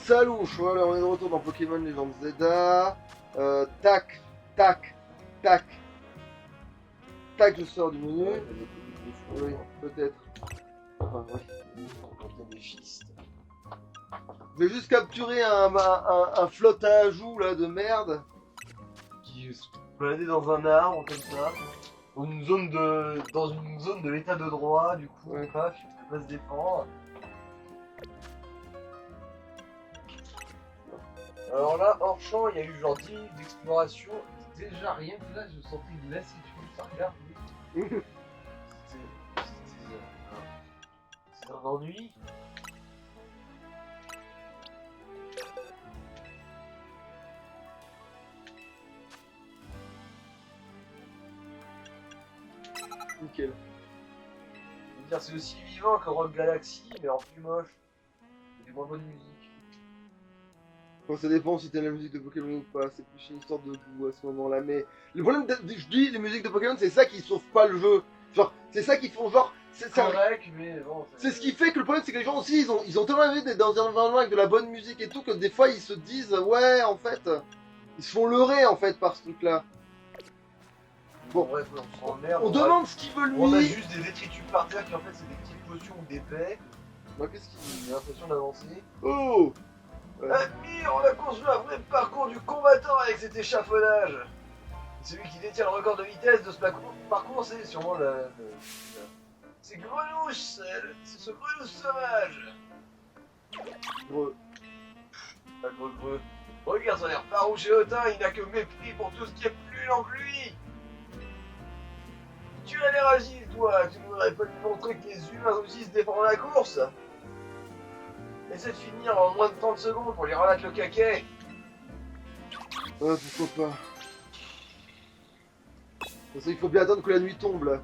Salouche, voilà, on est de retour dans Pokémon Legends Zelda. Tac, tac, tac, tac, je sors du menu. Ouais, t'as des coups de fou. Oui, peut-être. Enfin, ouais. Quand t'es des fistes. Je vais juste capturer un flotte à ajout là de merde. Qui se baladait dans un arbre comme ça. Dans une zone de l'état de droit, du coup, Ouais. paf, il peut pas se défendre. Alors là, hors champ, il y a eu genre 10 minutes d'exploration. Déjà rien que là, je sentais une lassitude, ça regarde. C'est un ennui. Nickel. Je veux dire, c'est aussi vivant que Rock Galaxy, mais en plus moche. Il y a des moins bonnes musiques. Bon, ça dépend si t'aimes la musique de Pokémon ou pas, c'est plus une histoire de goût à ce moment-là. Mais le problème, je dis, les musiques de Pokémon, c'est ça qui sauve pas le jeu. Genre, c'est ça qui font genre. C'est correct, mais bon. C'est ce qui fait que le problème, c'est que les gens aussi, ils ont tellement envie d'être dans un environnement avec de la bonne musique et tout, que des fois, ils se disent, ouais, en fait, ils se font leurrer, en fait, par ce truc-là. Bon, Bref, on s'emmerde. on demande ce qu'il veut lui. On a juste des détritus par terre qui en fait c'est des petites potions ou des baies. Bah, qu'est-ce qu'il... J'ai l'impression d'avancer. Oh Admire, on a construit un vrai parcours du combattant avec cet échafaudage. Celui qui détient le record de vitesse de ce parcours, c'est sûrement c'est Grenouche, c'est ce Grenouche sauvage. Gros. Ah, gros. Regarde son air farouche et hautain, il n'a que mépris pour tout ce qui est plus lent que lui. Tu as l'air agile, toi, tu ne voudrais pas lui montrer que les humains aussi se défendent la course. Essaie de finir en moins de 30 secondes pour lui remettre le caquet. Ouais, pourquoi pas. Parce qu'il faut bien attendre que la nuit tombe, là.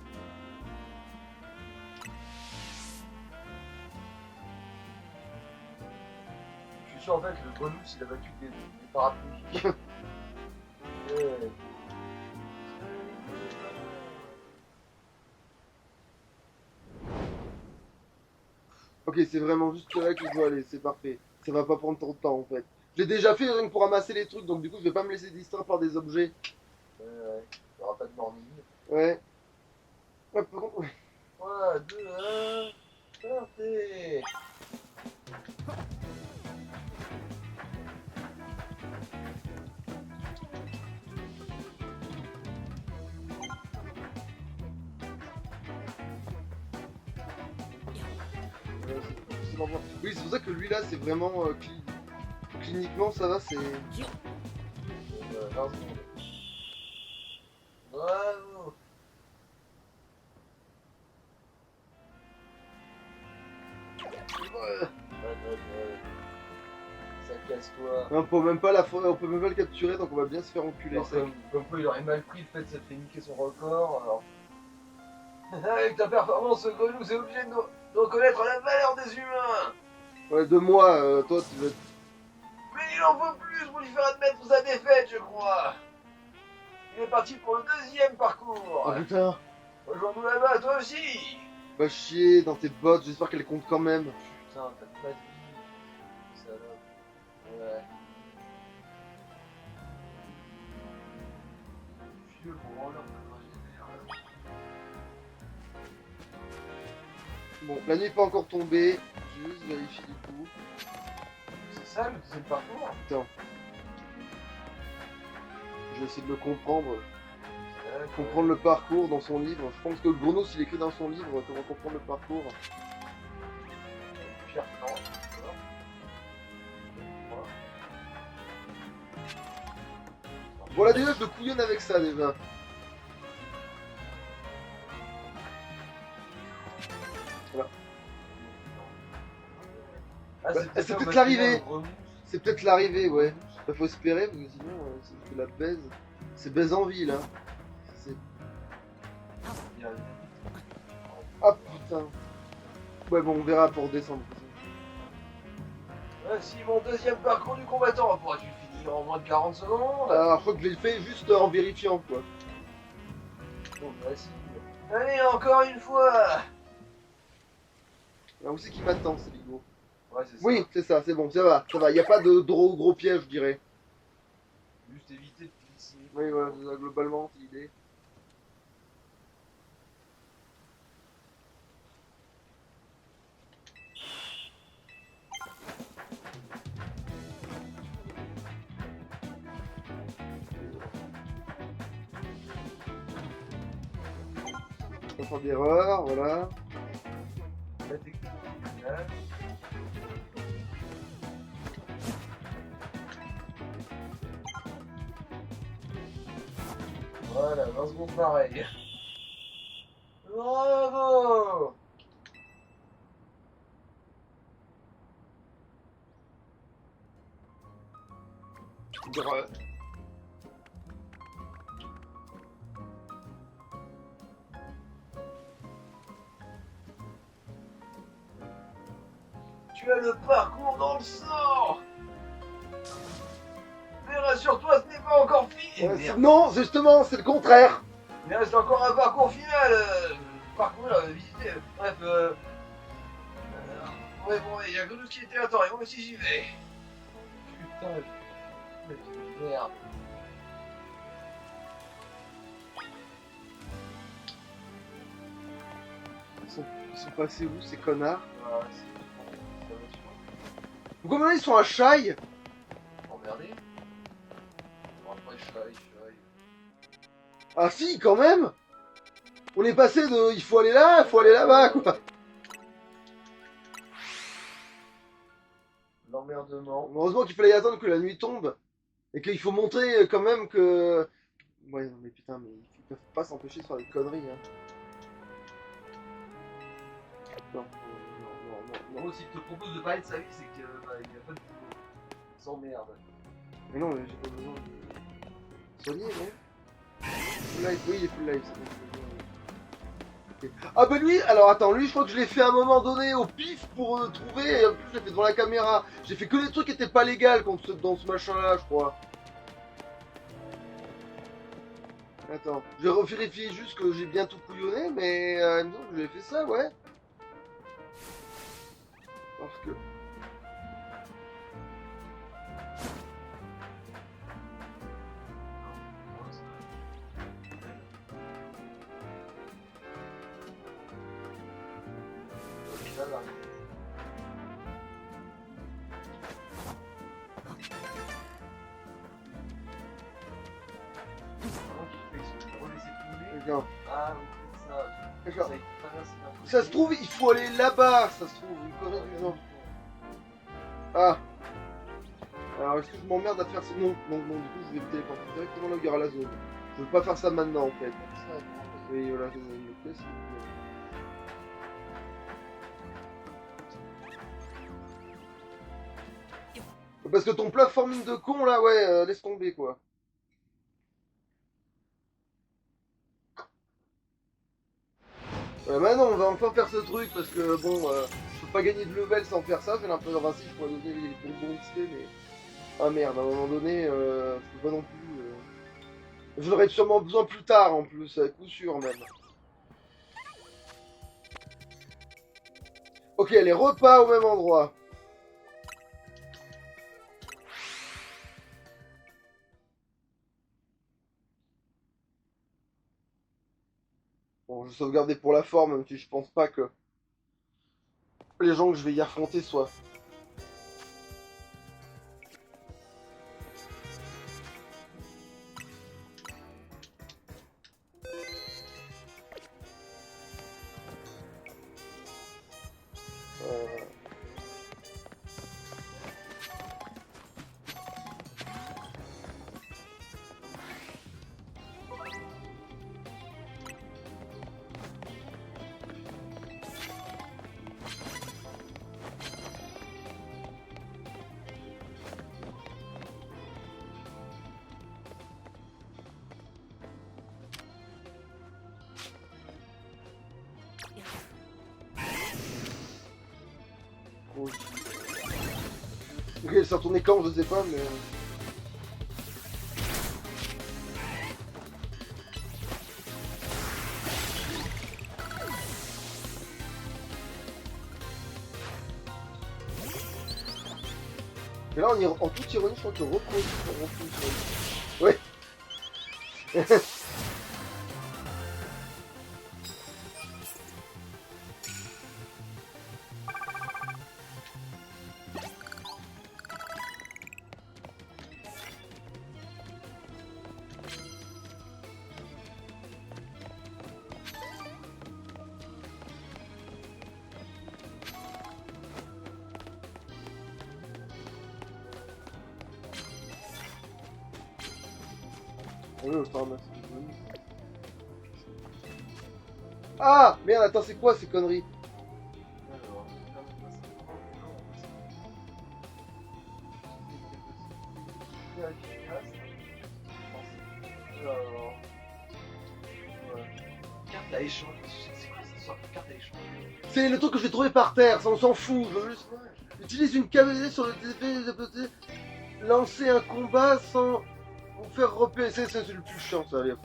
Je suis sûr en fait que le Grenouille il a battu des parapluies. Ouais. Ok, c'est vraiment juste là qu'il faut aller, c'est parfait. Ça va pas prendre trop de temps, en fait. Je l'ai déjà fait rien que pour ramasser les trucs, donc du coup, je vais pas me laisser distraire par des objets. Ouais. Il n'y aura pas de morning. Ouais. Ouais, par contre... 3, 2, 1. Partez. c'est pas bon. Oui, c'est pour ça que lui, là, c'est vraiment... cliniquement, ça va, c'est... 20 secondes. Bravo. Ouais. Ça casse-toi. On peut même pas le capturer, donc on va bien se faire enculer. Alors, comme quoi il aurait mal pris le fait de s'être fait niquer son record. Alors... Avec ta performance, Grenouille, c'est obligé de reconnaître la valeur des humains. Ouais, de moi, toi, tu veux... Mais il en faut plus pour lui faire admettre sa défaite, je crois. Il est parti pour le deuxième parcours. Oh putain. Rejoins-nous là-bas, toi aussi. Va chier dans tes bottes, j'espère qu'elles comptent quand même. Putain, t'as pas de vie. Salope. Ouais. Vieux pour rendre Bon, la nuit n'est pas encore tombée, juste vérifier du coup. C'est ça le deuxième parcours. Putain. Je vais essayer de le comprendre. Comprendre le parcours dans son livre. Je pense que Grenouille, s'il écrit dans son livre, comment comprendre le parcours. Pierre, non. Voilà, déjà, je le couillonne avec ça, déjà. Voilà. Ah, Bah, c'est peut-être l'arrivée. C'est peut-être l'arrivée, ouais. Bah, faut espérer, parce que sinon, c'est juste de la baise. C'est baise en ville, hein. C'est... Ah putain. Ouais, bon, on verra pour descendre. Si mon deuxième parcours du combattant, pourras-tu le finir en moins de 40 secondes? Alors, je crois que je l'ai fait juste en vérifiant, quoi. Bon, facile. Allez, encore une fois. Alors, où c'est qui m'attend, c'est Ligo? Ouais, c'est ça. Oui, c'est ça, c'est bon, ça va, ça va. Il n'y a pas de gros piège, je dirais. Juste éviter de glisser. Oui, voilà, c'est ça, globalement, c'est l'idée. Pas faire d'erreur, voilà. La technique originale. Voilà, 20 secondes pareil. Bravo! Tu as le parcours dans le sang! Mais rassure-toi, ce n'est pas encore fini! Merde. Non, justement, c'est le contraire. Il reste encore un parcours final! Parcourir, visiter, bref, ouais, bon, il y a que nous qui était. Attends, et moi aussi j'y vais! Putain, merde! Ils sont passés où, ces connards? Ah, c'est Pourquoi maintenant ils sont à Chai? emmerdé. Bon, après, Chai. Ah si, quand même. On est passé de il faut aller là, il faut aller là-bas, quoi. L'emmerdement. Heureusement qu'il fallait attendre que la nuit tombe. Et qu'il faut montrer quand même que... Ouais, non mais putain, mais ils peuvent pas s'empêcher de faire des conneries, hein. Non, non. Moi, s'il te propose de parler de sa vie, c'est qu'il n'y a pas de boulot. Il s'emmerde. Mais non, mais j'ai pas besoin de... Soigner, non? Full life, oui, il est full life, c'est bon. Ok. Ah bah lui, alors attends, lui je crois que je l'ai fait à un moment donné au pif pour trouver, et en plus je l'ai fait devant la caméra. J'ai fait que des trucs qui étaient pas légaux dans ce machin là, je crois. Attends, je vais revérifier juste que j'ai bien tout couillonné, mais il me semble que j'ai fait ça, ouais. Parce que... Regarde. Ah, oui, Regarde. ça. Ça se trouve, il faut aller là-bas, ça se trouve, une connerie du genre. Ah. Alors, est-ce que je m'emmerde à faire ça? Non, du coup, je vais me téléporter directement là où il y aura la zone. Je veux pas faire ça maintenant, en fait. Oui, voilà, je me fais, s'il vous plaît. Parce que ton platforming de con, là, ouais, laisse tomber, quoi. Maintenant, on va enfin faire ce truc, parce que, bon, je peux pas gagner de level sans faire ça, j'ai l'impression, enfin si, je pourrais donner les bons XP, mais... Ah merde, à un moment donné, je peux pas non plus... J'en aurais sûrement besoin plus tard, en plus, à coup sûr, même. Ok, les repas au même endroit. Bon, je vais sauvegarder pour la forme, même si je pense pas que les gens que je vais y affronter soient... Euh... Ok, elle s'est retournée quand, je sais pas, mais... Et là, en toute ironie, je crois que Rocco en toute ironie. Ouais. Oui, je te ramasse. Ah merde, attends, c'est quoi ces conneries? Alors, alors, carte à échanger. C'est quoi cette histoire de carte à échanger? C'est le truc que je vais trouver par terre, ça on s'en fout. Je veux juste... Utilise une cavalier sur le TP de côté. Lancer un combat sans vous faire repérer. C'est le plus chiant ça, allez hop.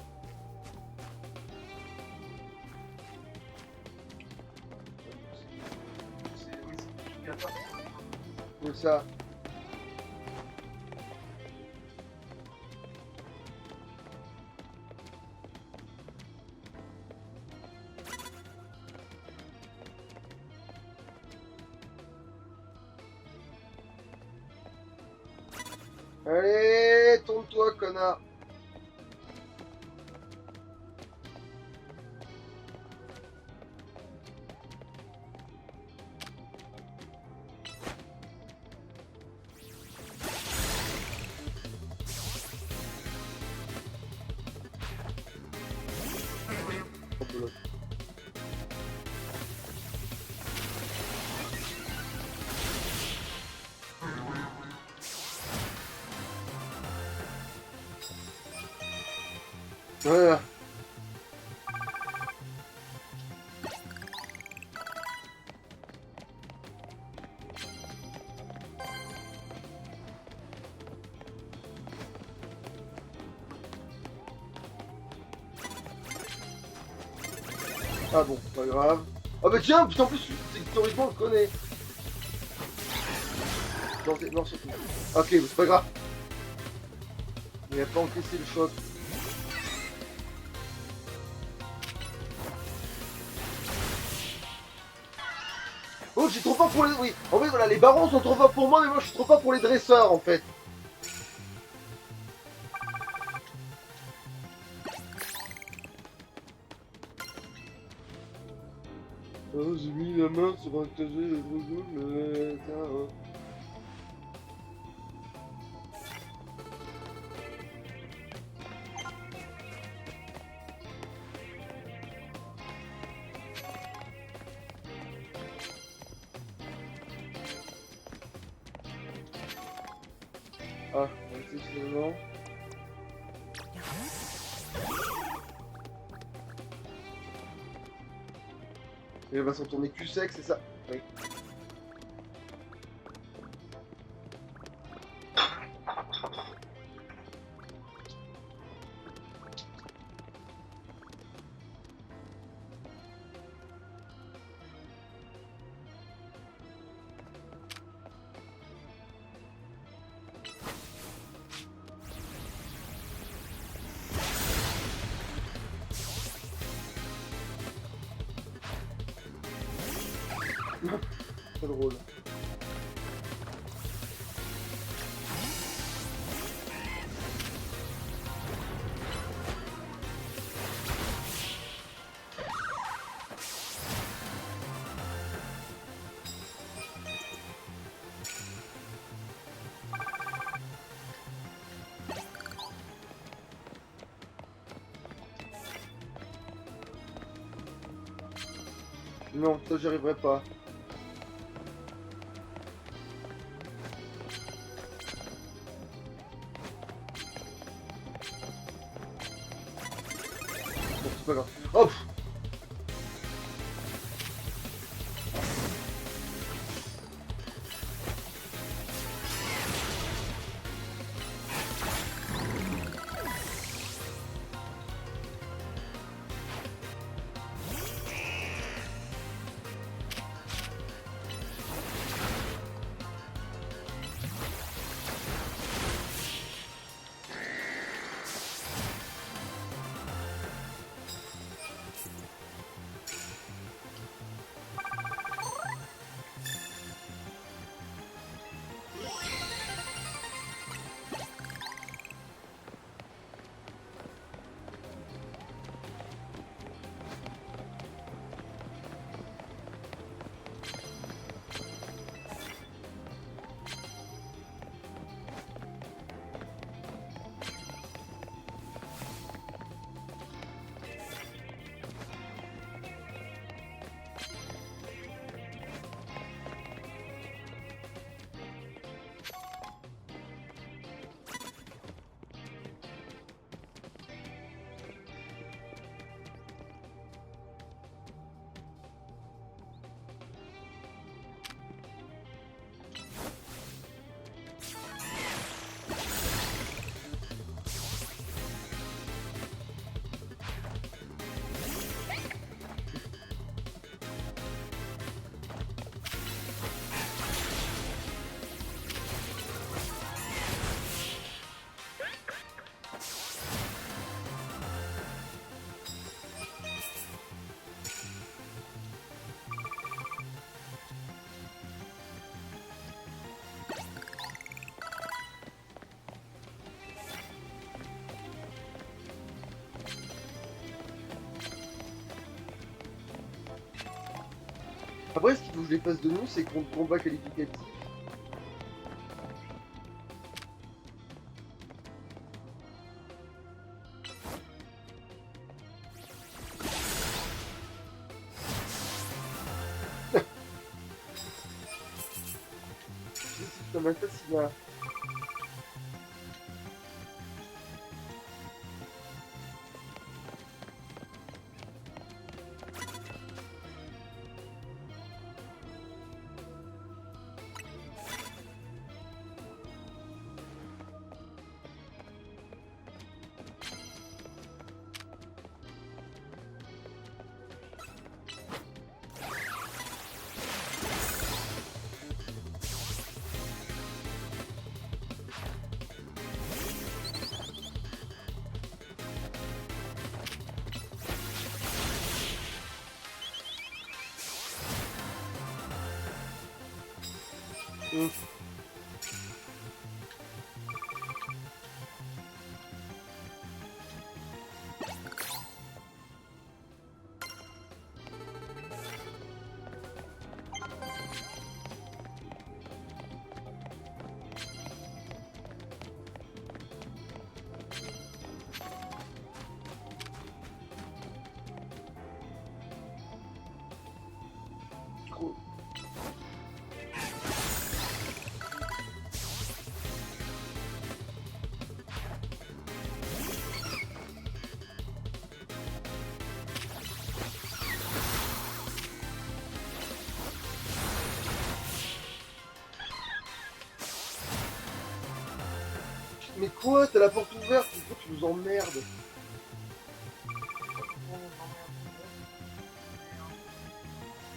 Oui, c'est une carte. C'est ça. Allez, tourne-toi, connard. Hop là. Voilà. Ah bon, pas grave. Ah bah tiens, putain, en plus, théoriquement, on le connaît. Non, surtout. Ok, bah, c'est pas grave. Il a pas encaissé le choc. Oh, je suis trop fort pour les... Oui, en fait, voilà, les barons sont trop forts pour moi, mais moi, je suis trop fort pour les dresseurs, en fait. Oh, j'ai mis la main sur un TG de Google, mais... Ah, c'est finalement... Et elle va s'en tourner cul sec, c'est ça? Oui. C'est drôle. Non, ça j'y arriverai pas. Bon, c'est pas grave. Hop. Après, ce qu'il faut que je les fasse de nous, c'est contre combat qualificatif. Ça m'a fait si mal. Cool. Mais quoi? T'as la porte ouverte, pourquoi tu nous emmerdes?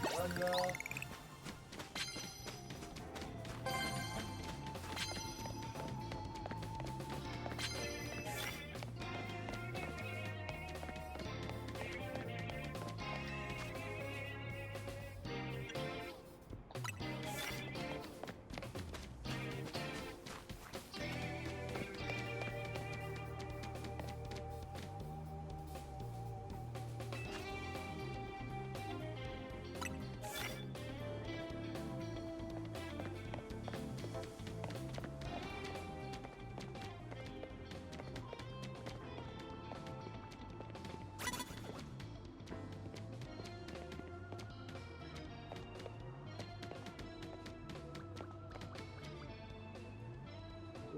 Voilà.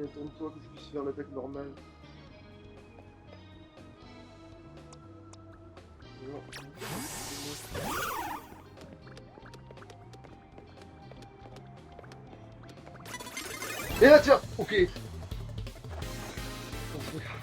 Et tourne-toi que je puisse faire l'attaque normale. Non. Et là tiens. Ok. Bon, c'est pas grave.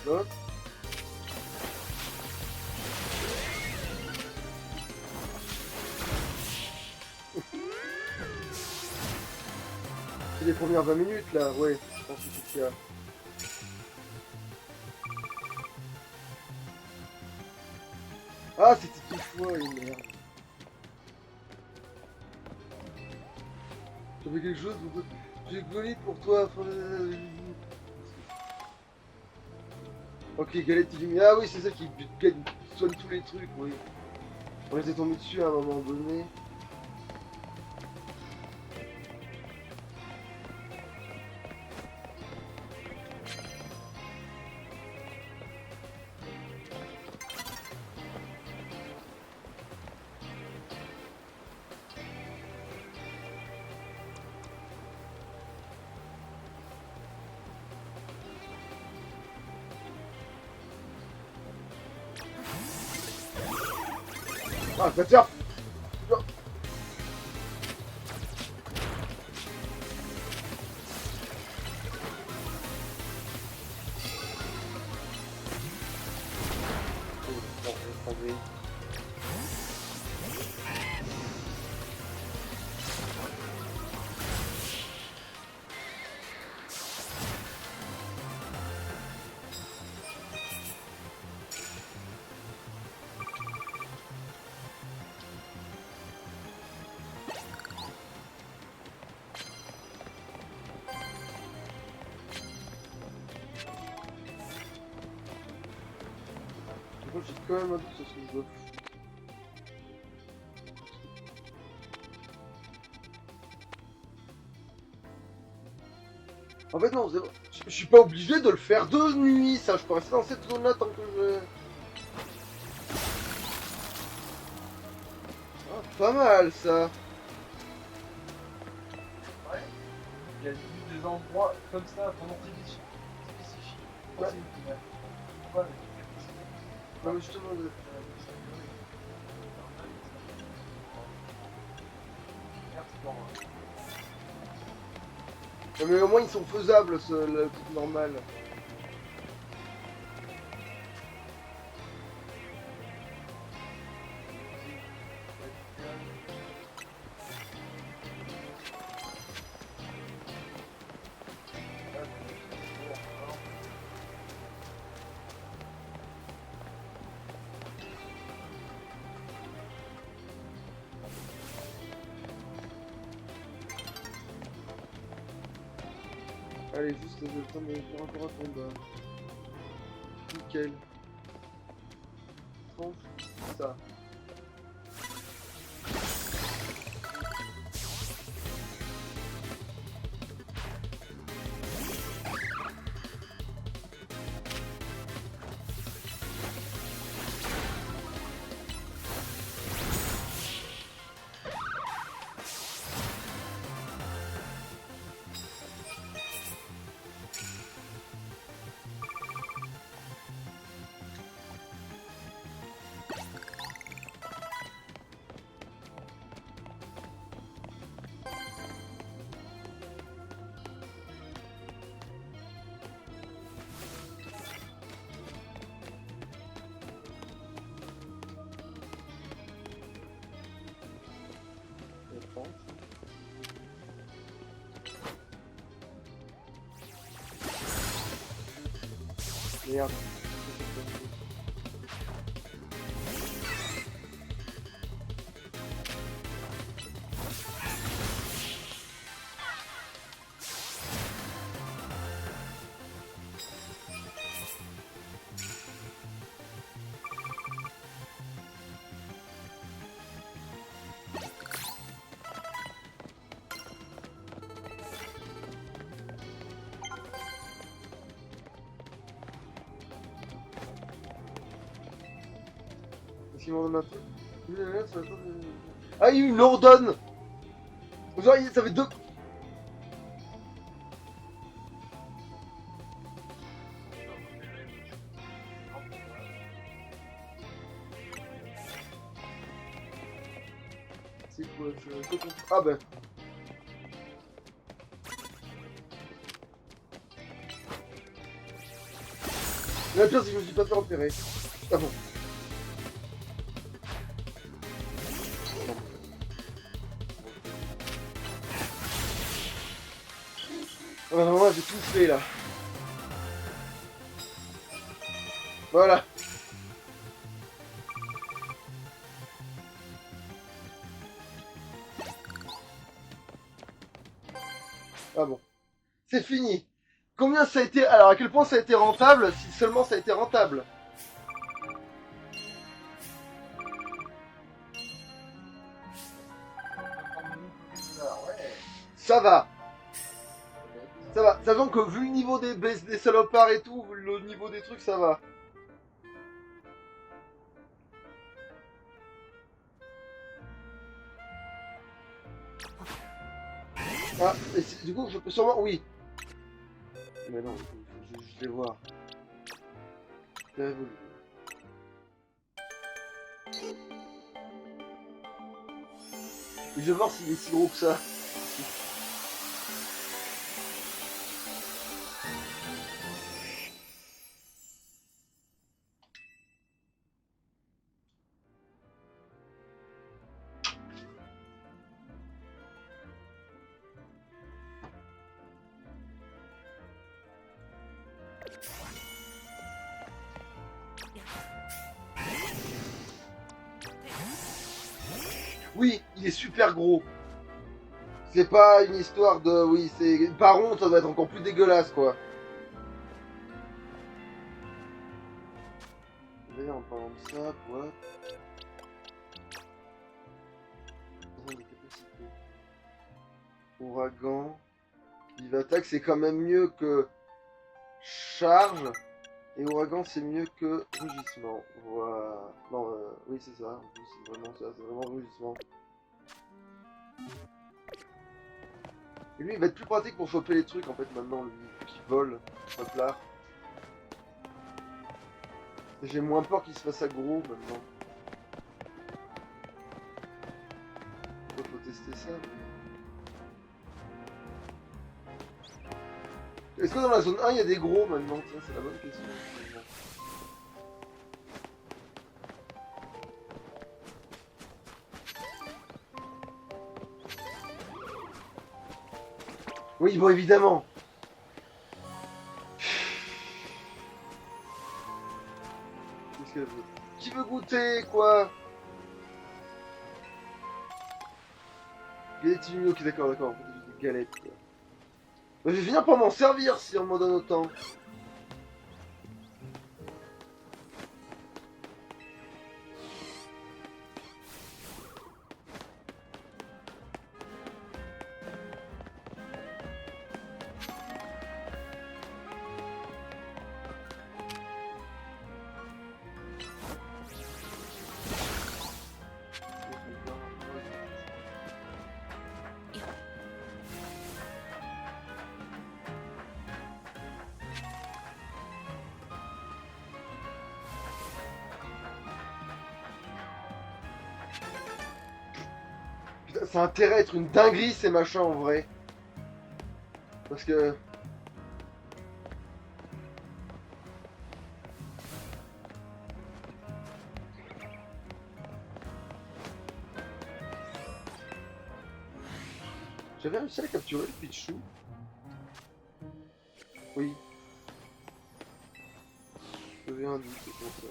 Hop. C'est les premières 20 minutes là, ouais, je pense que c'est ce qu'il y a. Ah, c'était deux fois, et merde. J'avais quelque chose, j'ai volé pour toi. Ok, galette illuminée. Ah oui, c'est ça qui soigne tous les trucs, oui. On les est tombés dessus à un moment donné. Ah, bah tiens. j'ai quand même un doute sur ce que je dois. En fait, non, je suis pas obligé de le faire de nuit, ça. Je peux rester dans cette zone-là tant que je. Ah, pas mal ça. Ouais. Il y a des endroits comme ça vraiment spécifiques. Ouais. Ouais. Non, mais justement. Mais au moins ils sont faisables, le truc normal. Allez, juste le temps de faire encore un combat. Nickel. Tranche, ça. Merde. Est-ce qu'il m'en donne un truc? Ah, il me l'ordonne! Genre, ça fait deux. C'est quoi? Ah ben. La pire, c'est que je me suis pas fait repérer. Ah bon. Ah bah, moi j'ai tout fait là. Voilà. Ah bon. C'est fini. Combien ça a été... Alors à quel point ça a été rentable, si seulement ça a été rentable. Ça va. Ça va. Sachant que vu le niveau des salopards et tout, vu le niveau des trucs, ça va. Ah, et du coup, je peux sûrement... Oui. Mais non, je vais voir. Je vais voir s'il est si gros que ça. Oui, il est super gros. C'est pas une histoire de... Oui, c'est... Par contre, ça doit être encore plus dégueulasse, quoi. d'ailleurs, en parlant de ça, what? Des capacités. Ouragan. Vive attaque, c'est quand même mieux que charge. Et ouragan, c'est mieux que rugissement. Voilà. Non, oui, c'est ça. En plus, c'est vraiment ça. C'est vraiment rugissement. Et lui, il va être plus pratique pour choper les trucs, en fait, maintenant, lui, qui vole. Hop là. J'ai moins peur qu'il se fasse aggro, maintenant. Faut tester ça. Est-ce que dans la zone 1, il y a des gros, maintenant? Tiens, c'est la bonne question. Oui, bon, évidemment. Qu'est-ce qu'elle veut? Qui veut goûter, quoi? Galette illuminée, ok, d'accord, d'accord. En fait, j'ai des galettes, quoi. Bah, je vais finir par m'en servir si on m'en donne autant. Putain, ça a intérêt à être une dinguerie ces machins en vrai. Parce que. J'avais réussi à capturer le Pichou. Oui. J'avais un doute, c'est pour ça.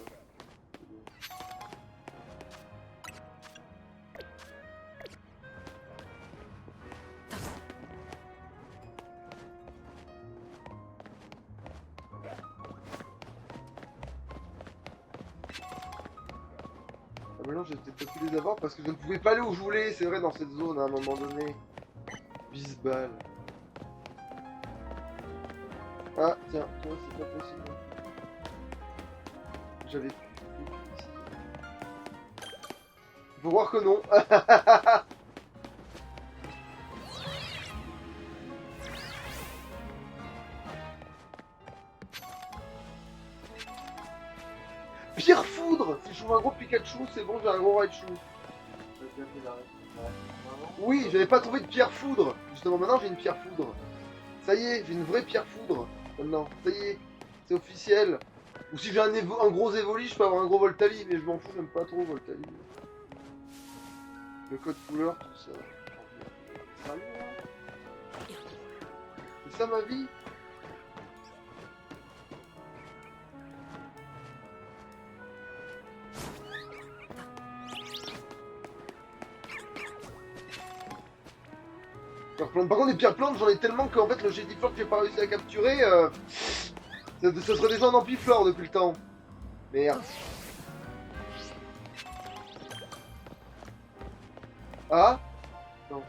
Ah mais non, j'ai peut-être pas pu les avoir parce que je ne pouvais pas aller où je voulais, c'est vrai, dans cette zone à un moment donné. Bisbal. Ah, tiens, toi, c'est pas possible. J'avais pu. Faut voir que non. Pierre foudre. Si je trouve un gros Pikachu, c'est bon, j'ai un gros Raichu. Oui, j'avais pas trouvé de pierre foudre. Justement, maintenant j'ai une pierre foudre. Ça y est, j'ai une vraie pierre foudre. Maintenant, ça y est, c'est officiel. Ou si j'ai un gros Evoli, je peux avoir un gros Voltali, mais je m'en fous, j'aime pas trop Voltali. Le code couleur, tout ça. Sérieux, là? C'est ça ma vie? Par contre, des pierres plantes, j'en ai tellement qu'en fait, le Jediflore que j'ai pas réussi à capturer, ça serait déjà un Ampiflore depuis le temps. Merde. Ah? Non.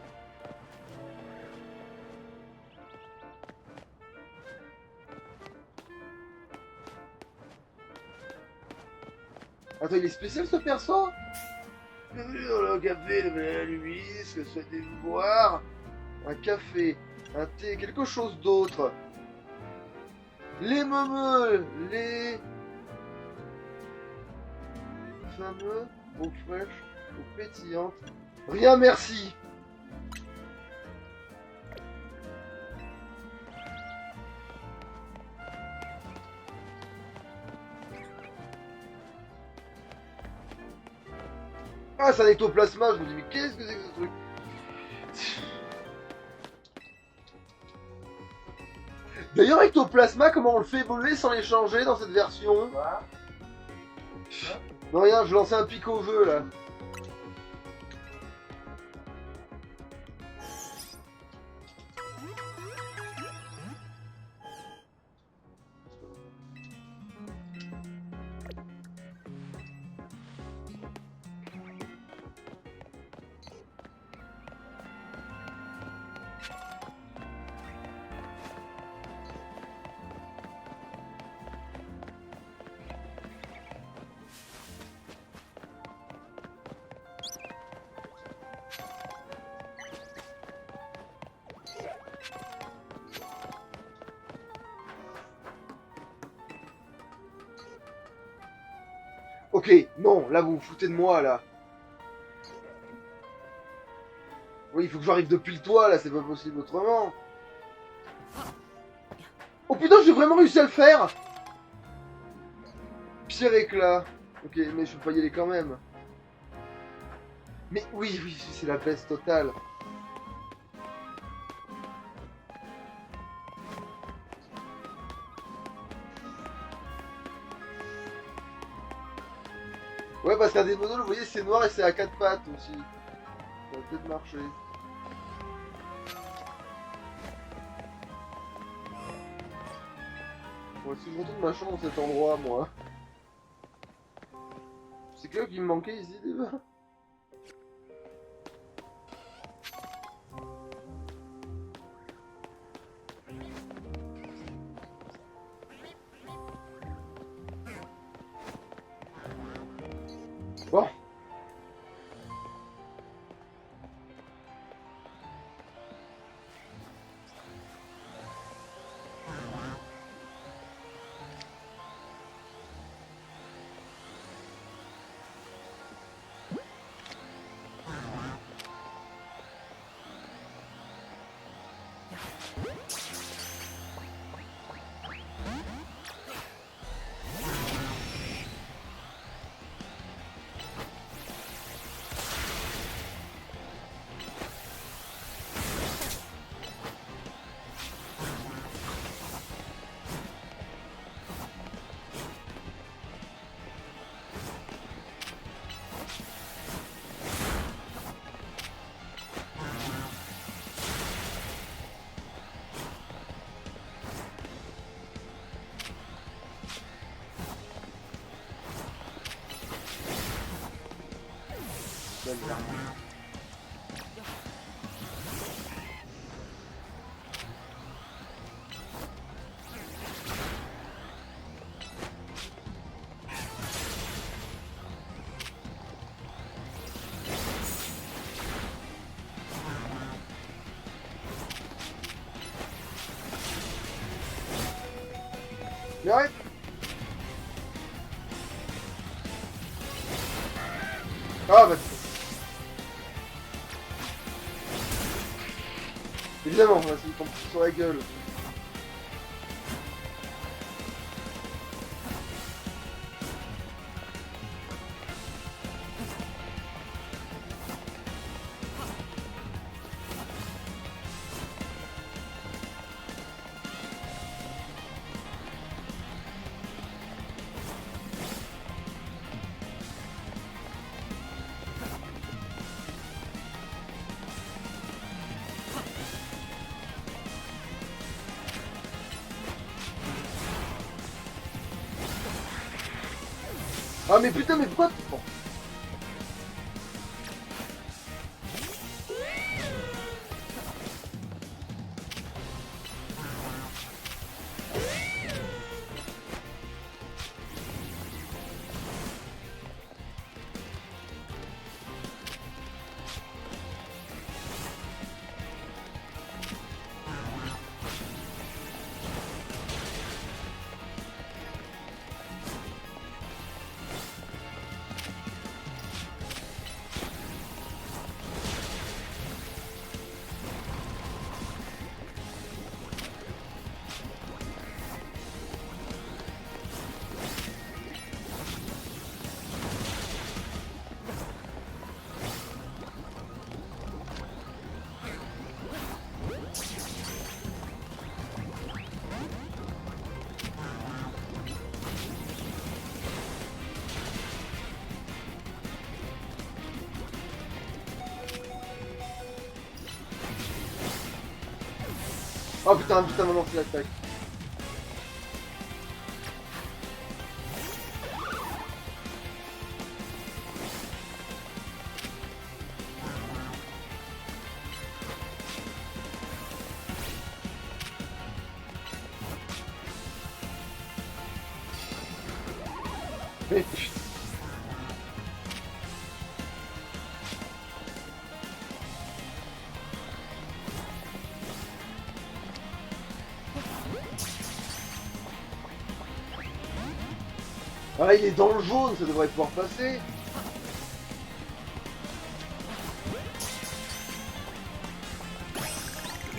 Attends, il est spécial ce perso? Bienvenue dans le café de Madame Lumis, que souhaitez-vous boire? Un café, un thé, quelque chose d'autre. Les meumeux, les fameux, eau fraîche, eau pétillante. Rien, merci. Ah, c'est un ectoplasma, je me dis, mais qu'est-ce que c'est que ce truc? D'ailleurs, ectoplasma, comment on le fait évoluer sans les changer dans cette version? Quoi? Non, rien, je lançais un pic au jeu là. Ok, non, là vous vous foutez de moi là. Oui, il faut que j'arrive depuis le toit là, c'est pas possible autrement. Oh putain, j'ai vraiment réussi à le faire. Pire éclat. Ok, mais je peux pas y aller quand même. Mais oui, oui, c'est la baisse totale. Ouais, parce qu'un des monos, vous voyez, c'est noir et c'est à 4 pattes aussi. Ça va peut-être marcher. Bon, si je retourne ma chambre dans cet endroit, moi. C'est que là qu'il me manquait ici, déjà. Bon. Mais arrête. Ah bah évidemment, là c'est une tombe sur la gueule. Ah mais putain, mais pourquoi... Bon. Oh putain, putain, maintenant c'est l'attaque. Mais putain. Ah, il est dans le jaune, ça devrait pouvoir passer.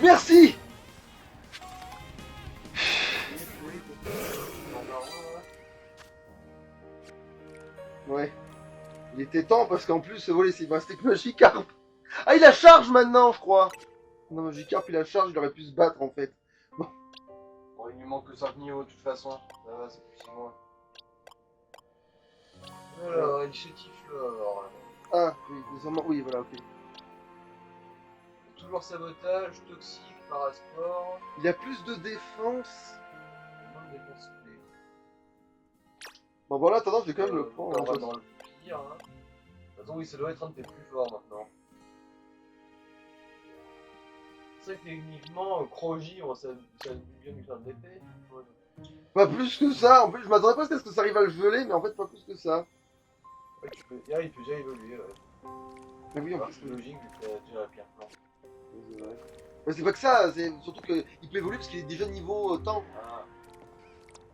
Merci. Ouais. Il était temps parce qu'en plus, voilà, il me restait que Magikarp. Ah, il a charge maintenant, je crois. Non, Magikarp, il a charge, il aurait pu se battre en fait. Bon, il lui manque que 5 niveaux de toute façon. Ça va, c'est plus 6 mois. Alors, il chétiflore. Ah, oui, désormais, oui, voilà, ok. Toujours sabotage, toxique, parasport. Il a plus de défense. Moins de défense clé. Bon, voilà, attends, je vais quand même le prendre. On va Hein, dans le pire. Hein. De toute façon, oui, ça doit être un de tes plus forts maintenant. C'est vrai que techniquement, Croji, ça bien lui faire de l'épée. Ouais. Pas plus que ça, en plus, je m'attendais pas à ce que ça arrive à le geler, mais en fait, pas plus que ça. Ouais, ah, il peut déjà évoluer. Ouais. Mais oui, en C'est plus, logique vu que t'as déjà la pierre plante. c'est vrai. Mais c'est pas que ça, c'est surtout qu'il peut évoluer parce qu'il est déjà niveau temps. Ah.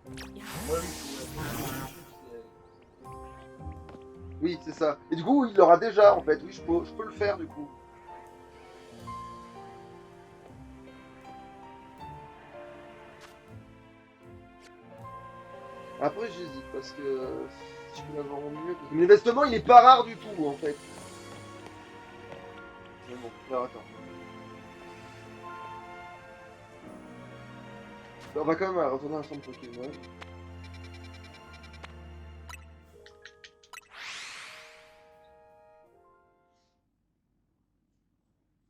Ouais, oui, Oui, c'est ça. Et du coup, il l'aura déjà, en fait. Oui, je peux le faire, du coup. Après, j'hésite, parce que si je peux l'avoir en mieux... Parce que l'investissement, il est pas rare du tout, en fait. Mais bon, alors attends. On va quand même retourner à un centre Pokémon.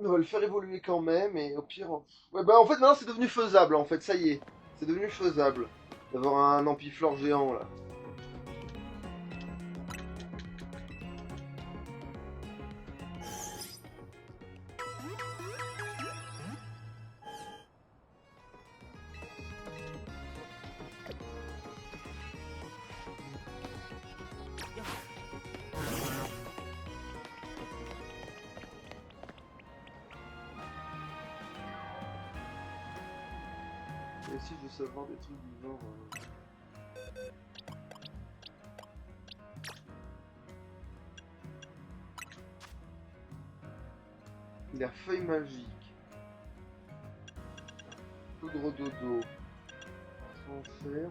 On va le faire évoluer quand même, et au pire... Ouais, bah en fait, maintenant, c'est devenu faisable, en fait, ça y est. C'est devenu faisable. D'avoir un Ampiflore géant, là. Et si je veux savoir des trucs du genre... Il a feuille magique. Poudre dodo. Transfert.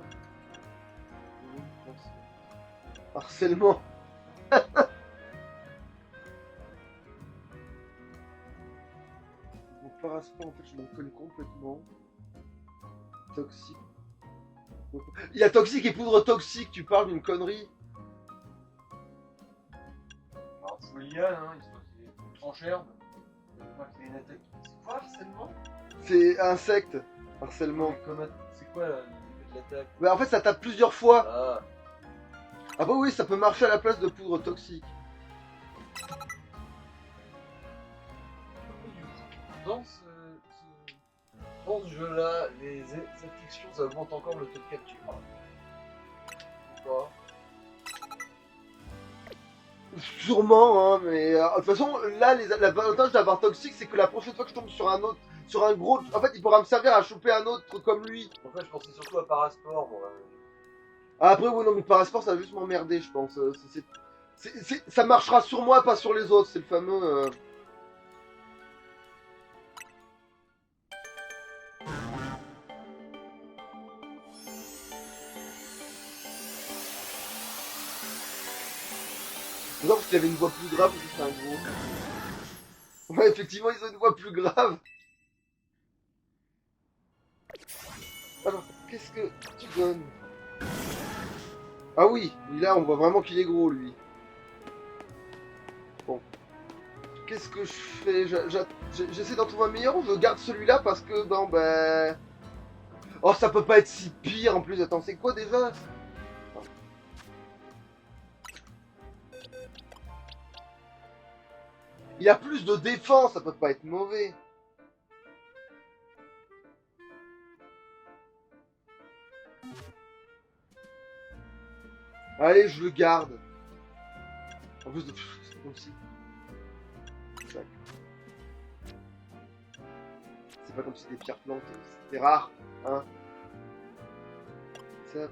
Harcèlement. Mon parasport, en fait, je m'en connais complètement. Toxique. Il y a toxique et poudre toxique, tu parles d'une connerie. alors, Folian, hein, il se voit qu'il est tranche herbe. C'est une attaque. C'est quoi harcèlement? C'est insecte. Harcèlement. C'est quoi l'effet de l'attaque? Mais en fait, ça tape plusieurs fois. Ah, Ah bah oui, ça peut marcher à la place de poudre toxique. dans ce jeu-là, les afflictions ça augmente encore le taux de capture. Ou pas? Sûrement, hein, mais de toute façon, là, l'avantage d'avoir toxique, c'est que la prochaine fois que je tombe sur un autre, sur un gros, en fait, il pourra me servir à choper un autre comme lui. En fait, je pensais surtout à Parasport, moi. Ah, après, oui, non, mais parasport, ça va juste m'emmerder, je pense. Ça marchera sur moi, pas sur les autres, c'est le fameux. Non, parce qu'il avait une voix plus grave, c'est un gros. Ouais, effectivement, ils ont une voix plus grave. Alors, qu'est-ce que tu donnes? Ah oui, là, on voit vraiment qu'il est gros, lui. Bon. Qu'est-ce que je fais? J'essaie d'en trouver un meilleur ou je garde celui-là parce que, bon, ben... Oh, ça peut pas être si pire, en plus. Attends, c'est quoi, déjà? Il a plus de défense, ça peut pas être mauvais. Allez, je le garde. En plus de... C'est comme si... C'est pas comme si des pierres plantes, c'était rare, hein. Ça...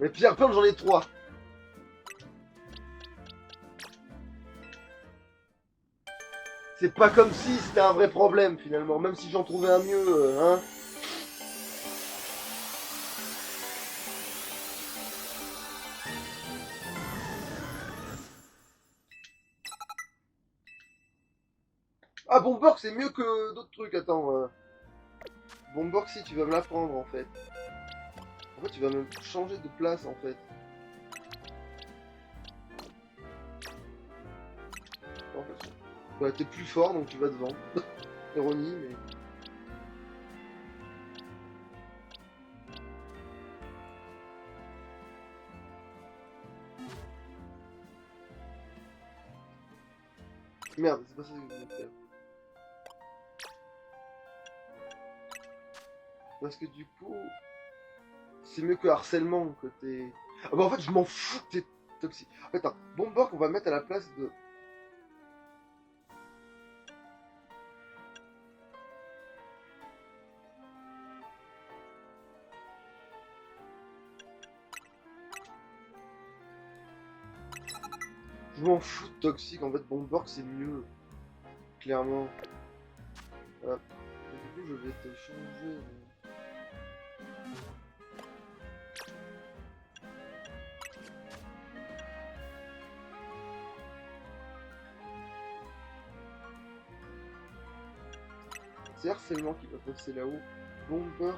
Mais Pierre Plante, j'en ai 3. C'est pas comme si c'était un vrai problème finalement, même si j'en trouvais un mieux, hein. Ah, Bomberg c'est mieux que d'autres trucs, attends. Bomberg si, tu vas me l'apprendre en fait. En fait, tu vas me changer de place en fait. En fait, ouais, t'es plus fort donc tu vas devant. Ironie, mais. Merde, c'est pas ça que je voulais faire. Parce que du coup, c'est mieux que harcèlement côté. Ah bah en fait, je m'en fous que t'es toxique. En fait, attends, Bomberg, on va le mettre à la place de. Je m'en fous de toxique, en fait, Bomberg c'est mieux. Clairement. Voilà. Du coup, je vais te changer. C'est harcèlement qui va passer là-haut. Bomber.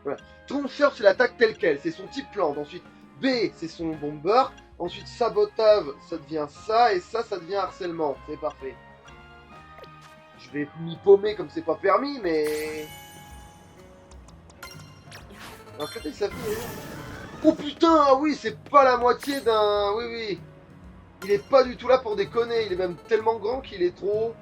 Voilà. Troncheur, c'est l'attaque telle quelle. C'est son type plante. Ensuite, B, c'est son bomber. Ensuite, sabotave, ça devient ça. Et ça devient harcèlement. C'est parfait. Je vais m'y paumer comme c'est pas permis, mais. Alors, peut-être ça fait. Oh putain, ah oui, c'est pas la moitié d'un. Oui, oui. Il est pas du tout là pour déconner. Il est même tellement grand qu'il est trop.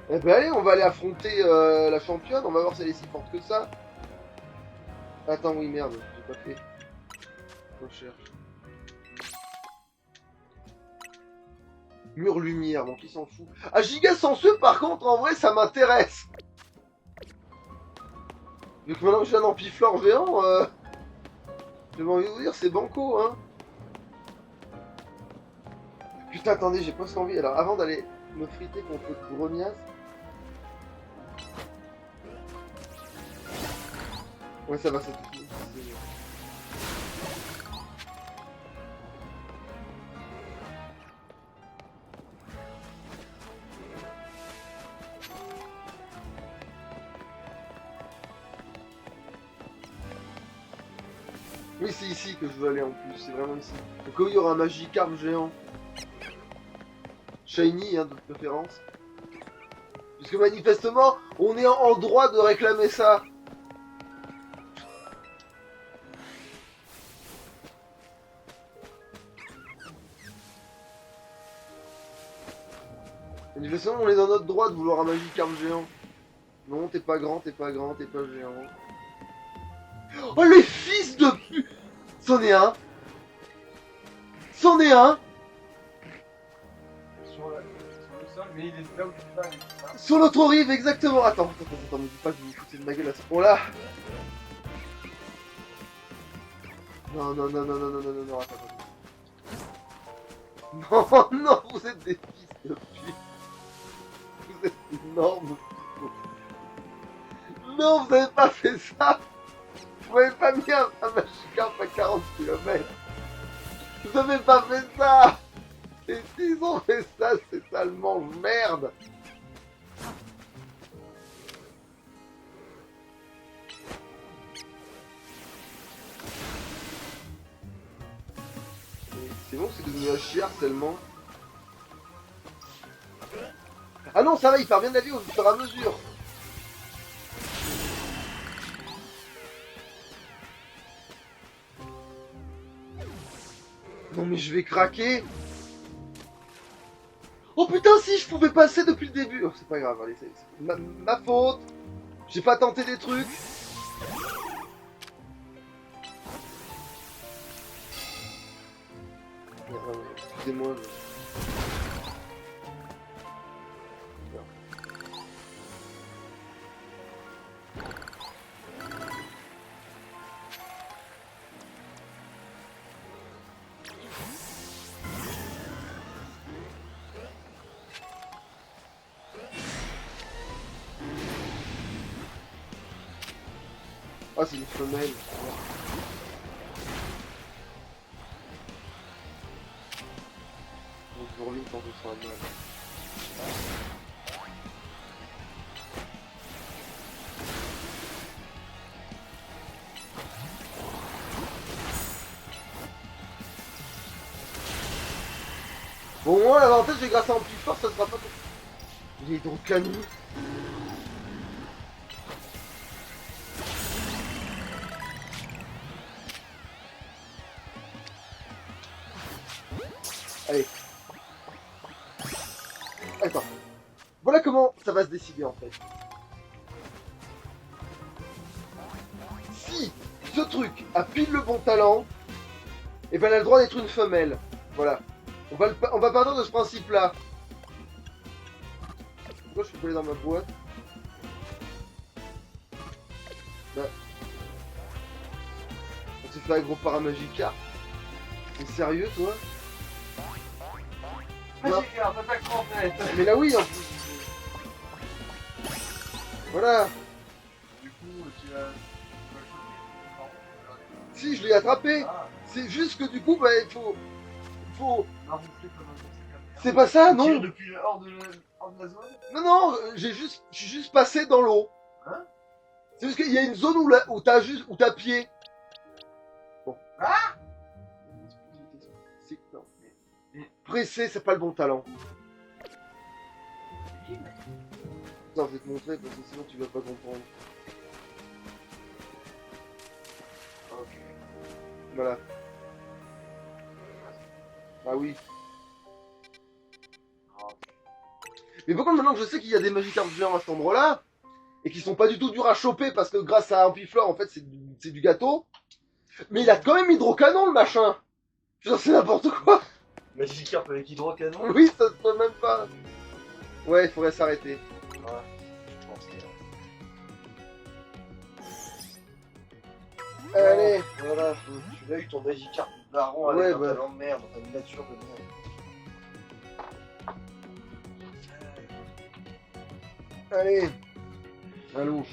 Eh ben allez, on va aller affronter la championne, on va voir si elle est si forte que ça. Attends, oui, merde, j'ai pas fait. On cherche. Mur lumière, bon, qui s'en fout. Ah, Giga Sanseux, par contre, en vrai, ça m'intéresse. Vu que maintenant que j'ai un ampiflore géant, j'ai envie de vous dire, c'est banco, hein. Putain, attendez, j'ai presque envie. Alors, avant d'aller me friter contre Grognasse. Ouais, ça va, c'est tout. Oui, c'est ici que je veux aller en plus, c'est vraiment ici. Donc, où il y aura un Magikarp géant. Shiny, hein, de préférence. Puisque manifestement, on est en droit de réclamer ça. Manifestement, on est dans notre droit de vouloir un Magikarp géant. Non, t'es pas grand, t'es pas grand, t'es pas géant. Oh, les fils de pute! C'en est un! C'en est un! Sur le sol, mais il est là où tu vas avec ça. Sur l'autre rive, exactement! Attends, me dis pas que vous vous foutez de ma gueule à ce point-là! Non, non, non, non, non, non, non, non, non, attends. Non, non, vous êtes des fils de pute! Vous êtes énormes! Non, vous avez pas fait ça! Vous m'avez pas mis un Magikarp à 40 km! Vous avez pas fait ça! Et s'ils ont fait ça, c'est salement merde! C'est bon, c'est devenu un chiard tellement. Ah non, ça va, il part bien de la vie au fur et à mesure. Non mais je vais craquer. Oh putain, si je pouvais passer depuis le début. Oh, c'est pas grave, allez, c'est ma faute. J'ai pas tenté des trucs. Excusez-moi. Ah, c'est une femelle. Donc, je reviens quand je serai un mâle. Bon, moi, l'avantage, c'est grâce à un plus fort, ça sera pas... Il est donc canon. Allez. Attends. Voilà comment ça va se décider, en fait. Si ce truc a pile le bon talent, et ben elle a le droit d'être une femelle. Voilà. On va partir de ce principe-là. Pourquoi je suis pas allé dans ma boîte? Bah. On s'est fait un gros Paramagica. T'es sérieux, toi? Non. Magikarp, attaque trempette. Mais là, oui, en plus. Voilà. Du coup, tu vas... Si, je l'ai attrapé. Ah, C'est juste que du coup, bah, il faut... non, vous faites comme un conséquent. C'est pas ça, Tu non? tires depuis hors de la zone? Non, non, je suis juste passé dans l'eau. Hein? C'est juste qu'il y a une zone où t'as pied. Bon. Ah! Non. Pressé, c'est pas le bon talent. Attends, je vais te montrer parce que sinon tu vas pas comprendre. Ok. Voilà. Ah oui. Mais par contre, maintenant que je sais qu'il y a des Magikarp géants à cet endroit-là, et qui sont pas du tout durs à choper parce que grâce à Ampiflore, en fait, c'est du gâteau. Mais il a quand même hydrocanon, le machin. Je veux dire, c'est n'importe quoi. Magikarp avec hydrocanon? Oui, ça se peut même pas. Ouais, il faudrait s'arrêter. Ouais, je pense que... Allez. Voilà, tu l'as eu ton Magikarp baron avec Ouais, un bah. talent de merde, une nature de merde. Allez. Allons.